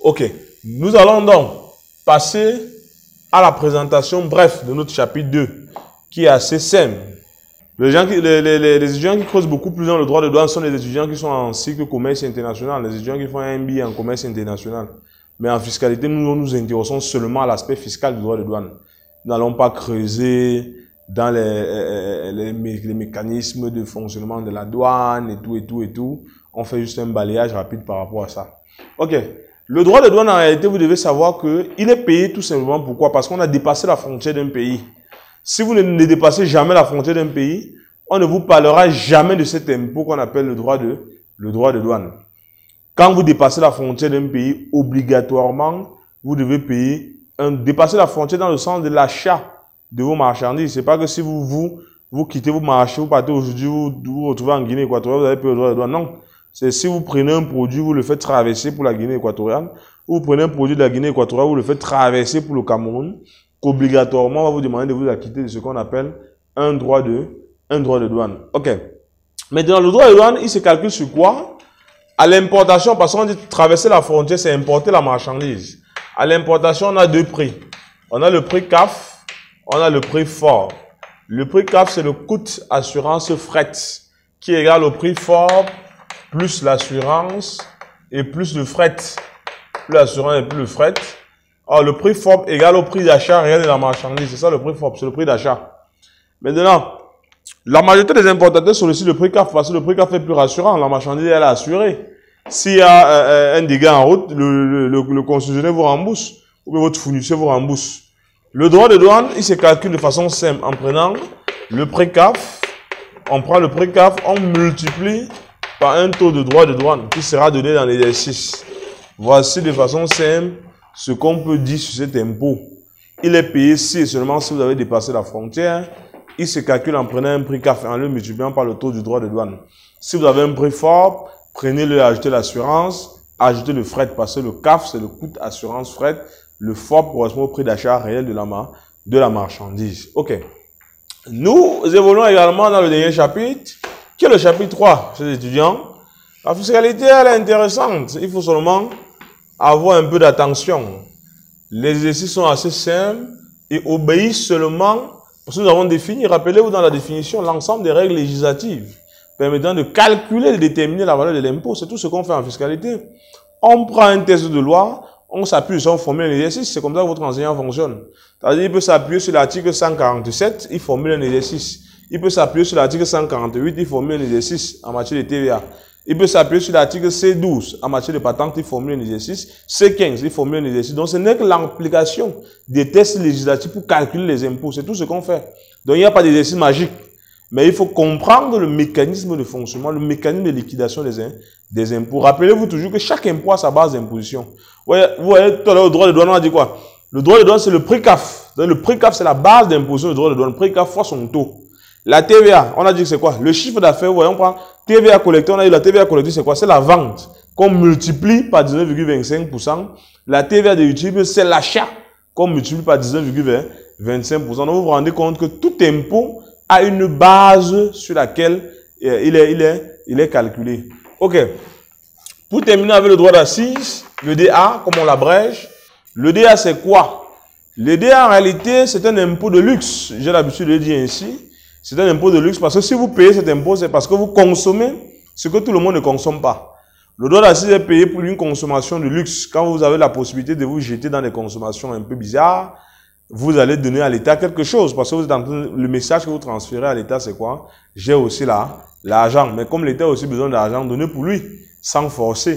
Ok, nous allons donc passer à la présentation bref de notre chapitre 2, qui est assez simple. Les étudiants qui creusent beaucoup plus dans le droit de douane sont les étudiants qui sont en cycle commerce international, les étudiants qui font un MBA en commerce international. Mais en fiscalité, nous nous intéressons seulement à l'aspect fiscal du droit de douane. Nous n'allons pas creuser dans les mécanismes de fonctionnement de la douane et tout. On fait juste un balayage rapide par rapport à ça. Ok. Le droit de douane, en réalité, vous devez savoir qu'il est payé tout simplement. Pourquoi? Parce qu'on a dépassé la frontière d'un pays. Si vous ne dépassez jamais la frontière d'un pays, on ne vous parlera jamais de cet impôt qu'on appelle le droit de douane. Quand vous dépassez la frontière d'un pays, obligatoirement, vous devez payer dépasser la frontière dans le sens de l'achat de vos marchandises. C'est pas que si vous quittez vos marchés, vous partez aujourd'hui, vous vous retrouvez en Guinée équatoriale, vous allez payer le droit de douane. Non. C'est si vous prenez un produit, vous le faites traverser pour la Guinée équatoriale, ou vous prenez un produit de la Guinée équatoriale, vous le faites traverser pour le Cameroun, qu'obligatoirement, on va vous demander de vous acquitter de ce qu'on appelle un droit de douane. Ok. Maintenant, le droit de douane, il se calcule sur quoi? À l'importation, parce qu'on dit traverser la frontière, c'est importer la marchandise. À l'importation, on a deux prix. On a le prix CAF, on a le prix fort. Le prix CAF, c'est le coût assurance fret, qui est égal au prix fort, plus l'assurance et plus le fret. Plus l'assurance et plus le fret. Alors, le prix fort égal au prix d'achat réel de la marchandise. C'est ça le prix fort, c'est le prix d'achat. Maintenant, la majorité des importateurs sollicite le prix CAF parce que le prix CAF est plus rassurant. La marchandise, elle est assurée. S'il y a un dégât en route, le concessionnaire vous rembourse ou bien votre fournisseur vous rembourse. Le droit de douane, il se calcule de façon simple en prenant le prix CAF. On prend le prix CAF, on multiplie par un taux de droit de douane qui sera donné dans l'exercice. Voici de façon simple ce qu'on peut dire sur cet impôt. Il est payé si et seulement si vous avez dépassé la frontière. Il se calcule en prenant un prix CAF et en le multipliant par le taux du droit de douane. Si vous avez un prix fort, prenez-le, ajoutez l'assurance, ajoutez le fret parce que le CAF, c'est le coût assurance fret. Le fort correspond au prix d'achat réel de la marchandise. Ok. Nous évoluons également dans le dernier chapitre, qui est le chapitre 3, chez les étudiants. La fiscalité, elle est intéressante. Il faut seulement avoir un peu d'attention. Les exercices sont assez simples et obéissent seulement, parce que nous avons défini, rappelez-vous dans la définition, l'ensemble des règles législatives permettant de calculer et de déterminer la valeur de l'impôt. C'est tout ce qu'on fait en fiscalité. On prend un texte de loi, on s'appuie sur une formule un exercice, c'est comme ça que votre enseignant fonctionne. C'est-à-dire, il peut s'appuyer sur l'article 147, il formule un exercice. Il peut s'appuyer sur l'article 148, il formule un exercice en matière de TVA. Il peut s'appuyer sur l'article C12 en matière de patente, il formule un exercice. C15, il formule un exercice. Donc, ce n'est que l'application des tests législatifs pour calculer les impôts. C'est tout ce qu'on fait. Donc, il n'y a pas d'exercice magique. Mais il faut comprendre le mécanisme de fonctionnement, le mécanisme de liquidation des impôts. Rappelez-vous toujours que chaque impôt a sa base d'imposition. Vous voyez, tout à l'heure, le droit de douane, on a dit quoi? Le droit de douane, c'est le prix CAF. Donc, le prix CAF, c'est la base d'imposition du droit de douane. Le prix CAF fois son taux. La TVA, on a dit que c'est quoi? Le chiffre d'affaires, vous voyez, on prend TVA collectée, on a dit la TVA collectée, c'est quoi? C'est la vente qu'on multiplie par 19,25%. La TVA déductible, c'est l'achat qu'on multiplie par 19,25%. Donc, vous vous rendez compte que tout impôt a une base sur laquelle il est calculé. Ok. Pour terminer avec le droit d'assises, le DA, comme on l'abrège, le DA, c'est quoi? Le DA, en réalité, c'est un impôt de luxe. J'ai l'habitude de le dire ainsi. C'est un impôt de luxe parce que si vous payez cet impôt, c'est parce que vous consommez ce que tout le monde ne consomme pas. Le droit d'assises est payé pour une consommation de luxe. Quand vous avez la possibilité de vous jeter dans des consommations un peu bizarres, vous allez donner à l'État quelque chose. Parce que vous êtes en train, le message que vous transférez à l'État, c'est quoi? J'ai aussi l'argent. Mais comme l'État a aussi besoin d'argent, donnez pour lui, sans forcer.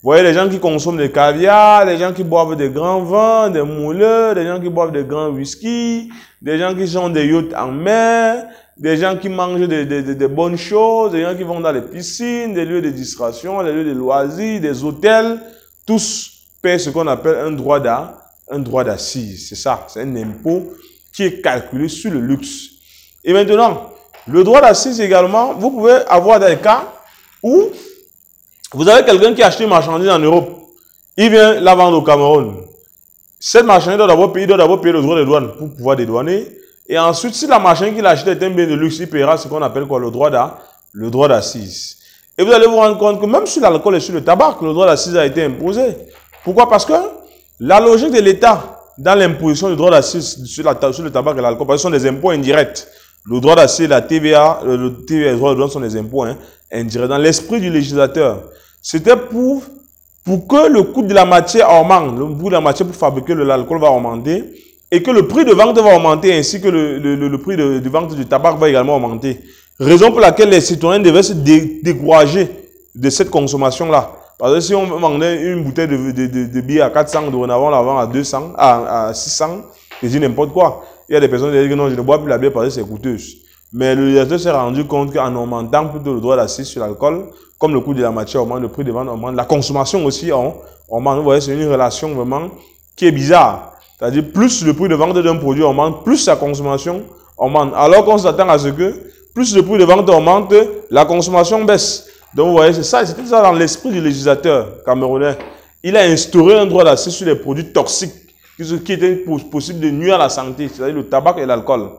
Vous voyez les gens qui consomment des caviar, les gens qui boivent des grands vins, des mouleurs, des gens qui boivent des grands whisky, des gens qui ont des yachts en mer, des gens qui mangent des bonnes choses, des gens qui vont dans les piscines, des lieux de distraction, des lieux de loisirs, des hôtels. Tous paient ce qu'on appelle un droit d'assises. C'est ça, c'est un impôt qui est calculé sur le luxe. Et maintenant, le droit d'assises également, vous pouvez avoir des cas où vous avez quelqu'un qui a acheté une marchandise en Europe. Il vient la vendre au Cameroun. Cette marchandise doit d'abord payer le droit de douane pour pouvoir dédouaner. Et ensuite, si la marchandise qu'il a achetée est un bien de luxe, il paiera ce qu'on appelle quoi? Le droit d'assises. Et vous allez vous rendre compte que même sur l'alcool et sur le tabac, le droit d'assises a été imposé. Pourquoi? Parce que la logique de l'État dans l'imposition du droit d'assises sur le tabac et l'alcool, parce que ce sont des impôts indirects. Le droit d'assises, la TVA, le TVA et le droit de douane sont des impôts indirects. Dans l'esprit du législateur, c'était pour que le coût de la matière augmente, le coût de la matière pour fabriquer l'alcool va augmenter, et que le prix de vente va augmenter, ainsi que le prix de vente du tabac va également augmenter. Raison pour laquelle les citoyens devaient se décourager de cette consommation-là. Parce que si on vendait une bouteille de bière à 400, dorénavant, on la vend à 200, à 600, je dis n'importe quoi. Il y a des personnes qui disent que non, je ne bois plus la bière parce que c'est coûteuse. Mais le législateur s'est rendu compte qu'en augmentant plutôt le droit d'assises sur l'alcool, comme le coût de la matière augmente, le prix de vente augmente, la consommation aussi augmente. Vous voyez, c'est une relation vraiment qui est bizarre. C'est-à-dire, plus le prix de vente d'un produit augmente, plus sa consommation augmente. Alors qu'on s'attend à ce que, plus le prix de vente augmente, la consommation baisse. Donc, vous voyez, c'était ça dans l'esprit du législateur camerounais. Il a instauré un droit d'assises sur les produits toxiques qui était possible de nuire à la santé, c'est-à-dire le tabac et l'alcool.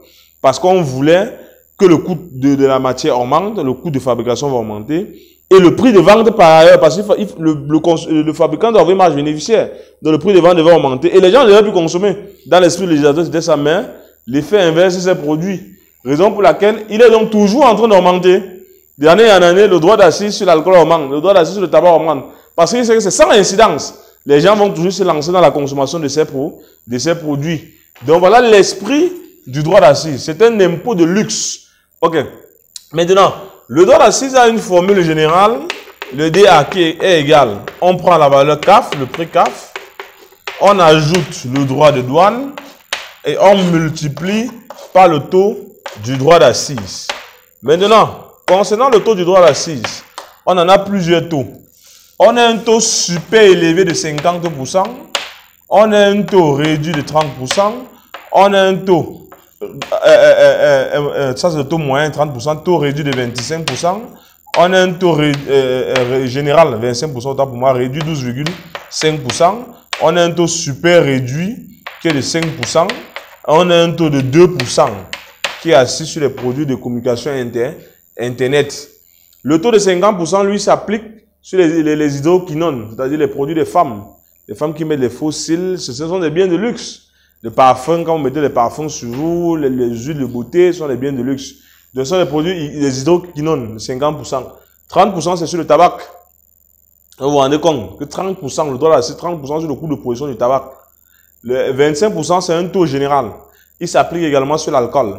Parce qu'on voulait que le coût de la matière augmente, le coût de fabrication va augmenter, et le prix de vente par ailleurs, parce que le fabricant doit avoir une marge bénéficiaire, donc le prix de vente devait augmenter, et les gens devaient plus consommer. Dans l'esprit du législateur, c'était ça, mais l'effet inverse, c'est ces produits. Raison pour laquelle il est donc toujours en train d'augmenter. D'année en année, le droit d'assises sur l'alcool augmente, le droit d'assises sur le tabac augmente. Parce que c'est sans incidence. Les gens vont toujours se lancer dans la consommation de ces produits. Donc voilà l'esprit du droit d'assises. C'est un impôt de luxe. Ok. Maintenant, le droit d'assises a une formule générale. Le DA qui est égal. On prend la valeur CAF, le prix CAF. On ajoute le droit de douane. Et on multiplie par le taux du droit d'assises. Maintenant, concernant le taux du droit d'assises, on en a plusieurs taux. On a un taux super élevé de 50%. On a un taux réduit de 30%. On a un taux, ça c'est le taux moyen, 30%, taux réduit de 25%. On a un taux général, 25%, autant pour moi, réduit 12,5%. On a un taux super réduit qui est de 5%. On a un taux de 2% qui est assis sur les produits de communication Internet. Le taux de 50%, lui, s'applique sur les hydroquinones, c'est-à-dire les produits des femmes. Les femmes qui mettent les fossiles, ce sont des biens de luxe. Les parfums, quand vous mettez les parfums sur vous, les huiles de beauté, ce sont des biens de luxe. Ce sont les produits, les hydroquinones, 50%. 30%, c'est sur le tabac. Vous vous rendez compte que 30%, le droit d'assises, 30% sur le coût de production du tabac. Le 25%, c'est un taux général. Il s'applique également sur l'alcool.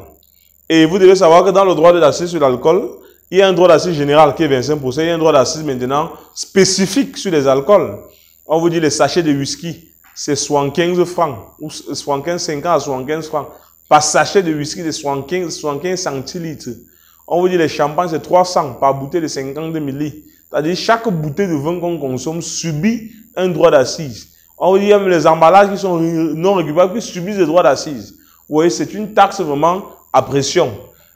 Et vous devez savoir que dans le droit d'assises sur l'alcool, il y a un droit d'assises général qui est 25%. Il y a un droit d'assises maintenant spécifique sur les alcools. On vous dit les sachets de whisky, c'est 75 francs. Ou 75, 50 à 75 francs. Par sachet de whisky de 75 centilitres. On vous dit les champagnes, c'est 300 par bouteille de 52 ml. C'est-à-dire chaque bouteille de vin qu'on consomme subit un droit d'assises. On vous dit même les emballages qui sont non récupérables qui subissent des droits d'assises. Vous voyez, c'est une taxe vraiment à pression.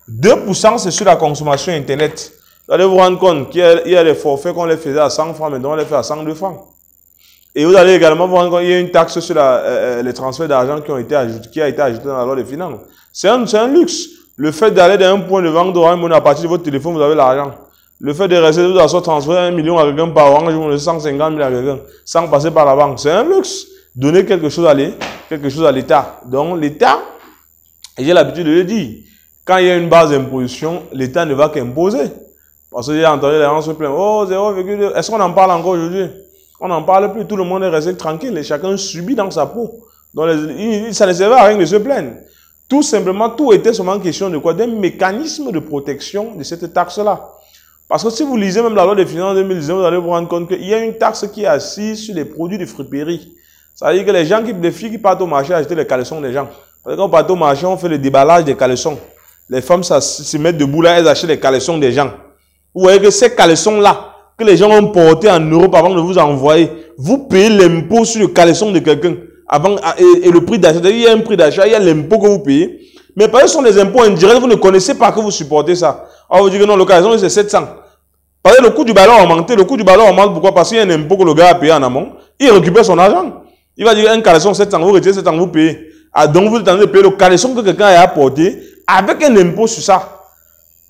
2%, c'est sur la consommation Internet. Vous allez vous rendre compte qu'il y a des forfaits qu'on les faisait à 100 francs, maintenant on les fait à 102 francs. Et vous allez également vous rendre compte qu'il y a une taxe sur les transferts d'argent qui a été ajoutée dans la loi des finances. C'est un luxe. Le fait d'aller d'un point de vente d'Orange Money à partir de votre téléphone, vous avez l'argent. Le fait de rester de toute transférer 1 million à quelqu'un par Orange Money, 150 000 à quelqu'un, sans passer par la banque, c'est un luxe. Donner quelque chose à l'État. Donc l'État, et j'ai l'habitude de le dire, quand il y a une base d'imposition, l'État ne va qu'imposer. Parce que j'ai entendu les gens se plaindre, oh 0,2, est-ce qu'on en parle encore aujourd'hui? On n'en parle plus, tout le monde est resté tranquille et chacun subit dans sa peau. Donc ça ne servait à rien de se plaindre. Tout simplement, tout était seulement question de quoi? D'un mécanisme de protection de cette taxe-là. Parce que si vous lisez même la loi des finances 2019, vous allez vous rendre compte qu'il y a une taxe qui est assise sur les produits de friperie. Ça veut dire que les filles qui partent au marché acheter les caleçons des gens. Parce que quand on part au marché, on fait le déballage des caleçons. Les femmes se mettent debout là, elles achètent les caleçons des gens. Vous voyez que ces caleçons-là, que les gens ont portés en Europe avant de vous envoyer, vous payez l'impôt sur le caleçon de quelqu'un. Et le prix d'achat, il y a un prix d'achat, il y a l'impôt que vous payez. Mais parce que ce sont des impôts indirects, vous ne connaissez pas que vous supportez ça. Alors vous dites que non, le caleçon c'est 700. Parce que le coût du ballon a augmenté. Le coût du ballon augmente pourquoi? Parce qu'il y a un impôt que le gars a payé en amont. Il récupère son argent. Il va dire un caleçon 700, vous retirez 700, vous payez. Ah, donc vous êtes en train de payer le caleçon que quelqu'un a apporté avec un impôt sur ça.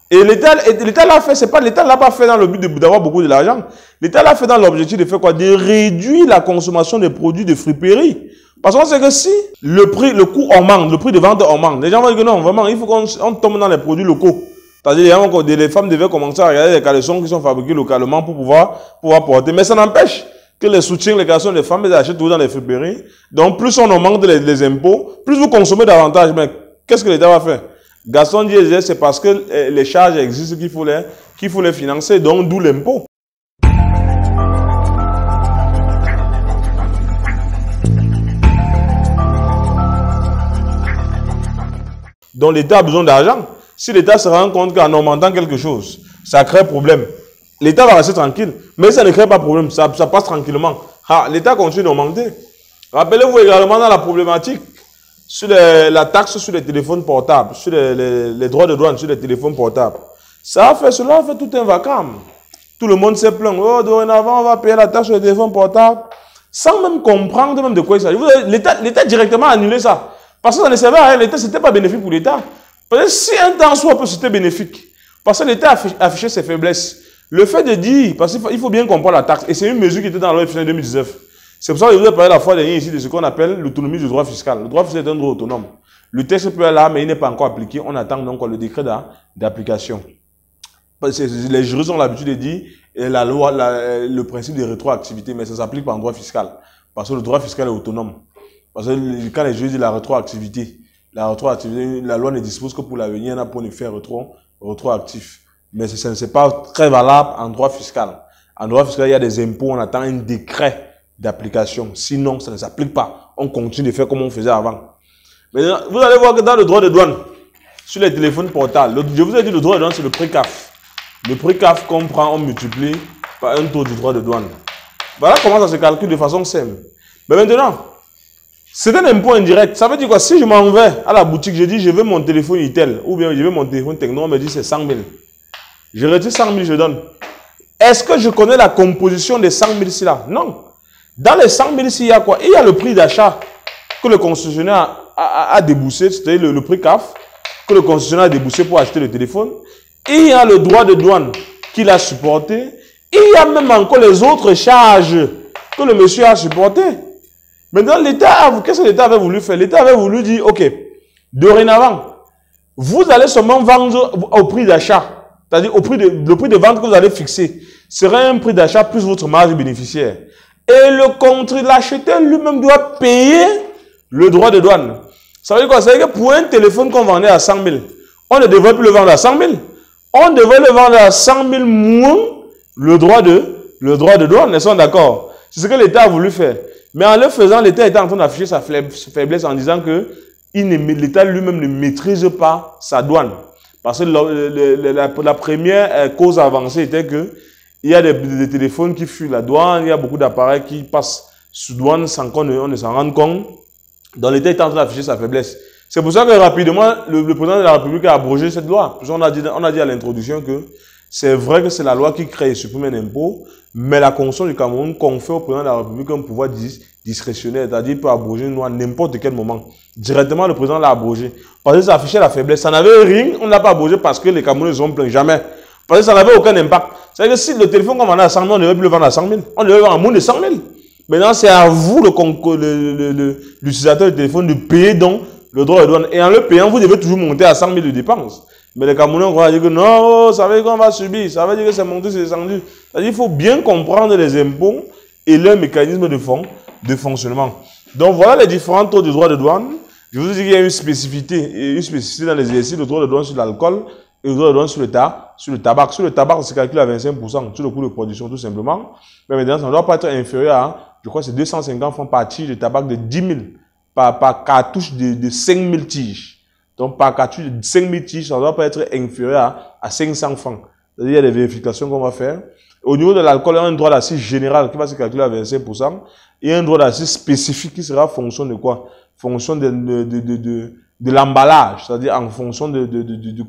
Et l'État l'a fait, c'est pas l'État l'a pas fait dans le but d'avoir beaucoup de l'argent. L'État l'a fait dans l'objectif de faire quoi? De réduire la consommation des produits de friperie. Parce qu'on sait que si le coût augmente, le prix de vente augmente, les gens vont dire que non, vraiment, il faut qu'on tombe dans les produits locaux. C'est-à-dire, les femmes devaient commencer à regarder les caleçons qui sont fabriqués localement pour pouvoir porter. Mais ça n'empêche que les soutiens, les caleçons des femmes, ils achètent tout dans les friperies. Donc, plus on augmente les impôts, plus vous consommez davantage. Mais qu'est-ce que l'État va faire? Gaston disait, c'est parce que les charges existent qu'il faut les financer, donc d'où l'impôt. Donc l'État a besoin d'argent. Si l'État se rend compte qu'en augmentant quelque chose, ça crée problème, l'État va rester tranquille. Mais ça ne crée pas de problème, ça passe tranquillement. L'État continue d'augmenter. Rappelez-vous également dans la problématique sur la taxe sur les téléphones portables, sur les droits de douane sur les téléphones portables. Cela a fait tout un vacarme. Tout le monde s'est plaint. Oh, dorénavant, on va payer la taxe sur les téléphones portables, sans même comprendre même de quoi il s'agit. L'État directement a annulé ça. Parce que ça ne servait à rien. L'État, ce n'était pas bénéfique pour l'État. Parce que si un temps soit peu, c'était bénéfique. Parce que l'État affichait ses faiblesses. Le fait de dire, parce qu'il faut bien comprendre la taxe, et c'est une mesure qui était dans la loi de finances 2019. C'est pour ça que je vous ai parlé la fois dernière ici de ce qu'on appelle l'autonomie du droit fiscal. Le droit fiscal est un droit autonome. Le texte peut être là, mais il n'est pas encore appliqué. On attend donc le décret d'application. Les juristes ont l'habitude de dire la loi, le principe de rétroactivité, mais ça ne s'applique pas en droit fiscal. Parce que le droit fiscal est autonome. Parce que quand les juristes disent la rétroactivité, la loi ne dispose que pour l'avenir, on a pour effet rétroactif. Mais ce n'est pas très valable en droit fiscal. En droit fiscal, il y a des impôts, on attend un décret d'application. Sinon, ça ne s'applique pas. On continue de faire comme on faisait avant. Mais vous allez voir que dans le droit de douane, sur les téléphones portables, je vous ai dit le droit de douane, c'est le pré-CAF. Le pré-CAF qu'on prend, on multiplie par un taux du droit de douane. Voilà comment ça se calcule de façon simple. Mais maintenant, c'est un impôt indirect. Ça veut dire quoi? Si je m'en vais à la boutique, je dis je veux mon téléphone Itel ou bien je veux mon téléphone Techno, on me dit c'est 100 000. Je retire 100 000, je donne. Est-ce que je connais la composition des 100 000 là? Non. Dans les 100 000, il y a quoi? Il y a le prix d'achat que le concessionnaire a déboursé, c'est-à-dire le prix CAF, que le concessionnaire a déboursé pour acheter le téléphone. Il y a le droit de douane qu'il a supporté. Il y a même encore les autres charges que le monsieur a supportées. Maintenant, qu'est-ce que l'État avait voulu faire? L'État avait voulu dire, ok, dorénavant, vous allez seulement vendre au prix d'achat. C'est-à-dire le prix de vente que vous allez fixer serait un prix d'achat plus votre marge bénéficiaire. Et l'acheteur lui-même doit payer le droit de douane. Ça veut dire quoi? Ça veut dire que pour un téléphone qu'on vendait à 100 000, on ne devrait plus le vendre à 100 000. On devrait le vendre à 100 000 moins le droit de douane. Ils sont d'accord? C'est ce que l'État a voulu faire. Mais en le faisant, l'État était en train d'afficher sa faiblesse en disant que l'État lui-même ne maîtrise pas sa douane. Parce que la première cause avancée était que il y a des téléphones qui fuient la douane, il y a beaucoup d'appareils qui passent sous douane sans qu'on ne s'en rende compte. Donc l'État est en train d'afficher sa faiblesse. C'est pour ça que rapidement, le président de la République a abrogé cette loi. On a dit à l'introduction que c'est vrai que c'est la loi qui crée et supprime un impôt, mais la Constitution du Cameroun confère au président de la République un pouvoir discrétionnaire, c'est-à-dire qu'il peut abroger une loi à n'importe quel moment. Directement, le président l'a abrogé. Parce que ça affichait la faiblesse. Ça n'avait rien, on ne l'a pas abrogé parce que les Camerounais ne sont pleins. Jamais. Parce que ça n'avait aucun impact. C'est-à-dire que si le téléphone qu'on vendait à 100 000, on ne devait plus le vendre à 100 000. On devait le vendre à moins de 100 000. Maintenant, c'est à vous, l'utilisateur du téléphone, de payer donc le droit de douane. Et en le payant, vous devez toujours monter à 100 000 de dépenses. Mais les Camerounais vont dire que non, ça veut dire qu'on va subir. Ça veut dire que c'est monté, c'est descendu. C'est-à-dire qu'il faut bien comprendre les impôts et leur mécanisme de fonctionnement. Donc, voilà les différents taux de droit de douane. Je vous ai dit qu'il y a une spécificité dans les exercices, le droit de douane sur l'alcool et le droit de douane sur le tabac. Sur le tabac, c'est calculé à 25% sur le coût de production, tout simplement. Mais maintenant, ça ne doit pas être inférieur à, je crois, c'est 250 francs par tige de tabac de 10 000, par cartouche de 5 000 tiges. Donc, par cartouche de 5 000 tiges, ça ne doit pas être inférieur à 500 francs. C'est-à-dire, il y a des vérifications qu'on va faire. Au niveau de l'alcool, il y a un droit d'assiette général qui va se calculer à 25% et un droit d'assiette spécifique qui sera en fonction de quoi? Fonction de l'emballage, c'est-à-dire en fonction du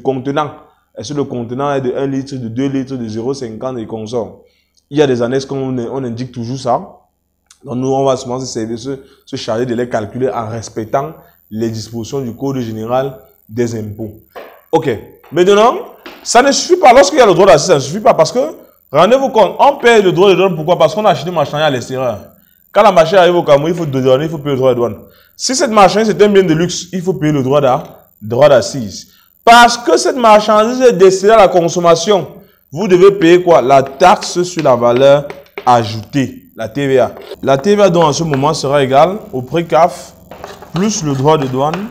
contenant. Est-ce que le contenant est de 1 litre, de 2 litres, de 0,50 et consorts? Il y a des annexes qu'on indique toujours ça. Donc nous, on va se charger de les calculer en respectant les dispositions du Code général des impôts. Ok. Maintenant, ça ne suffit pas. Lorsqu'il y a le droit d'assises, ça ne suffit pas parce que, rendez-vous compte, on paye le droit de douane. Pourquoi? Parce qu'on a acheté une marchandise à l'extérieur. Quand la marchandise arrive au Cameroun, il faut payer le droit de douane. Si cette marchandise est un bien de luxe, il faut payer le droit d'assises. Parce que cette marchandise est destinée à la consommation. Vous devez payer quoi? La taxe sur la valeur ajoutée, la TVA. La TVA, donc, en ce moment, sera égale au prix CAF plus le droit de douane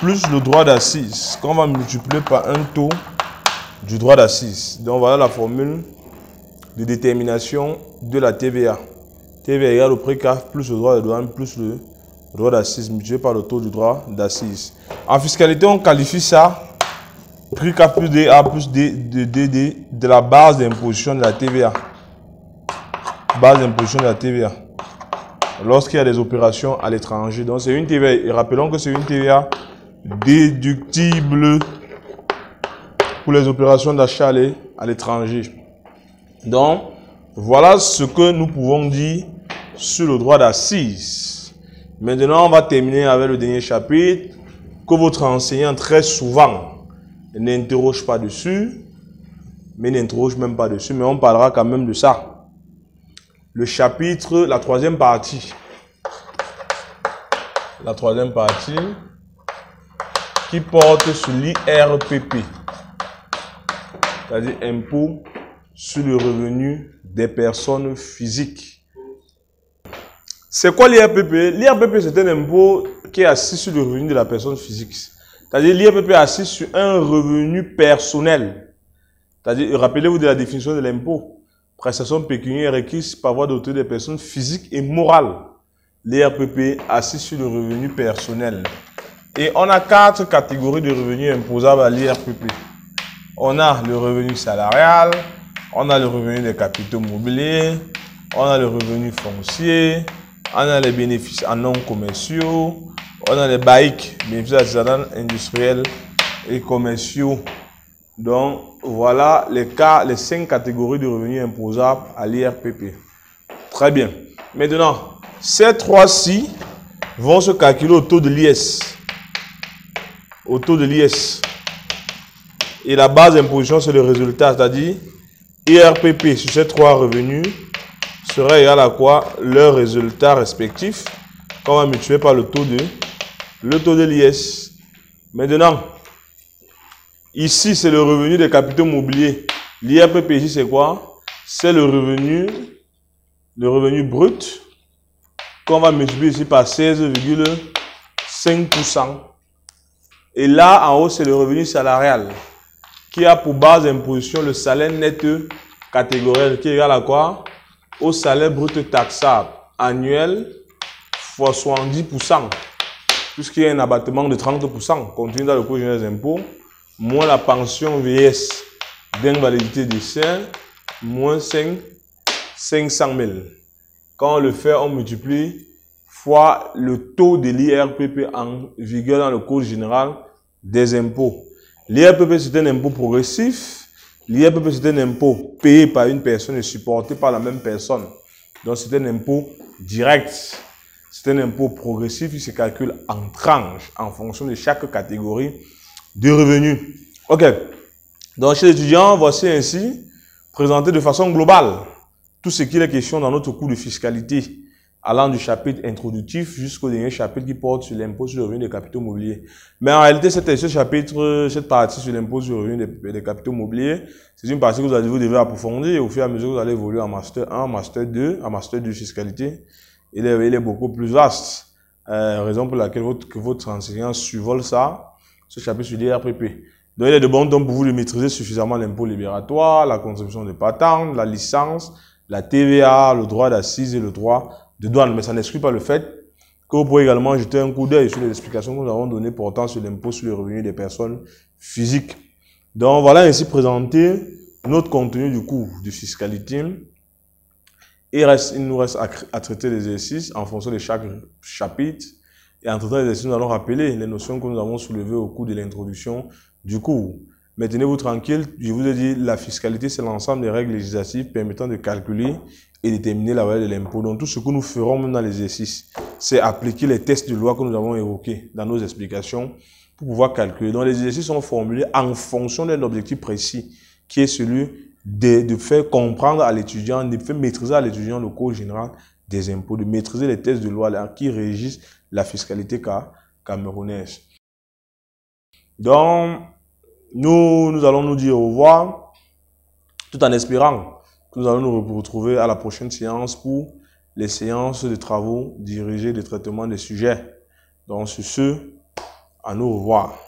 plus le droit d'assises, qu'on va multiplier par un taux du droit d'assises. Donc, voilà la formule de détermination de la TVA. TVA égale au prix CAF plus le droit de douane plus le droit d'assises multiplié par le taux du droit d'assises. En fiscalité, on qualifie ça prix CAF plus DA plus DD de la base d'imposition de la TVA. Base d'imposition de la TVA. Lorsqu'il y a des opérations à l'étranger. Donc, c'est une TVA. Et rappelons que c'est une TVA déductible pour les opérations d'achat à l'étranger. Donc, voilà ce que nous pouvons dire sur le droit d'assises. Maintenant, on va terminer avec le dernier chapitre que votre enseignant très souvent n'interroge pas dessus, mais n'interroge même pas dessus, mais on parlera quand même de ça. Le chapitre, la troisième partie. La troisième partie qui porte sur l'IRPP, c'est-à-dire impôt sur le revenu des personnes physiques. C'est quoi l'IRPP? L'IRPP, c'est un impôt qui est assis sur le revenu de la personne physique. C'est-à-dire l'IRPP est assis sur un revenu personnel. C'est-à-dire, rappelez-vous de la définition de l'impôt. Prestation pécuniaire requise par voie d'autorité des personnes physiques et morales. L'IRPP assis sur le revenu personnel. Et on a 4 catégories de revenus imposables à l'IRPP. On a le revenu salarial, on a le revenu des capitaux mobiliers, on a le revenu foncier, on a les bénéfices en non commerciaux, on a les BAIC, bénéfices artisanaux, industriels et commerciaux. Donc, voilà les 5 catégories de revenus imposables à l'IRPP. Très bien. Maintenant, ces 3-ci vont se calculer au taux de l'IS. Au taux de l'IS. Et la base d'imposition, c'est le résultat, c'est-à-dire IRPP sur ces 3 revenus serait égal à quoi? Leur résultat respectif, qu'on va multiplier par le taux de l'IS. Maintenant, ici, c'est le revenu des capitaux mobiliers. L'IRPP ici, c'est quoi? C'est le revenu brut qu'on va multiplier ici par 16,5%. Et là, en haut, c'est le revenu salarial qui a pour base d'imposition le salaire net catégoriel qui est égal à quoi? Au salaire brut taxable annuel fois 70%. Puisqu'il y a un abattement de 30%, contenu dans le code général des impôts, moins la pension vieillesse d'invalidité décès, moins 500 000. Quand on le fait, on multiplie fois le taux de l'IRPP en vigueur dans le code général des impôts. L'IRPP, c'est un impôt progressif. L'IRPP, c'est un impôt payé par une personne et supporté par la même personne. Donc, c'est un impôt direct. C'est un impôt progressif qui se calcule en tranches en fonction de chaque catégorie de revenus. OK. Donc, chez les étudiants, voici ainsi présenté de façon globale tout ce qu'il est question dans notre cours de fiscalité, allant du chapitre introductif jusqu'au dernier chapitre qui porte sur l'impôt sur le revenu des capitaux mobiliers. Mais en réalité, cette partie sur l'impôt sur le revenu des capitaux mobiliers, c'est une partie que vous devez approfondir et au fur et à mesure que vous allez évoluer en Master 1, Master 2, en Master 2 fiscalité, il est beaucoup plus vaste. Raison pour laquelle votre enseignant survole ça, ce chapitre sur l'IRPP. Donc, il est de bon temps pour vous de maîtriser suffisamment l'impôt libératoire, la contribution de patente, la licence, la TVA, le droit d'assises et le droit de douane. Mais ça n'exclut pas le fait que vous pouvez également jeter un coup d'œil sur les explications que nous avons données portant sur l'impôt sur le revenu des personnes physiques. Donc, voilà ainsi présenté notre contenu du cours de fiscalité. Il nous reste à traiter les exercices en fonction de chaque chapitre. Et en traitant les exercices, nous allons rappeler les notions que nous avons soulevées au cours de l'introduction du cours. Mais tenez-vous tranquille, je vous ai dit, la fiscalité, c'est l'ensemble des règles législatives permettant de calculer et déterminer la valeur de l'impôt. Donc, tout ce que nous ferons même dans l'exercice, c'est appliquer les tests de loi que nous avons évoqués dans nos explications pour pouvoir calculer. Donc, les exercices sont formulés en fonction d'un objectif précis, qui est celui de faire comprendre à l'étudiant, de faire maîtriser à l'étudiant le cours général des impôts, de maîtriser les textes de loi qui régissent la fiscalité camerounaise. Donc, nous allons nous dire au revoir, tout en espérant que nous allons nous retrouver à la prochaine séance pour les séances de travaux dirigés de traitement des sujets. Donc, sur ce, à nous revoir.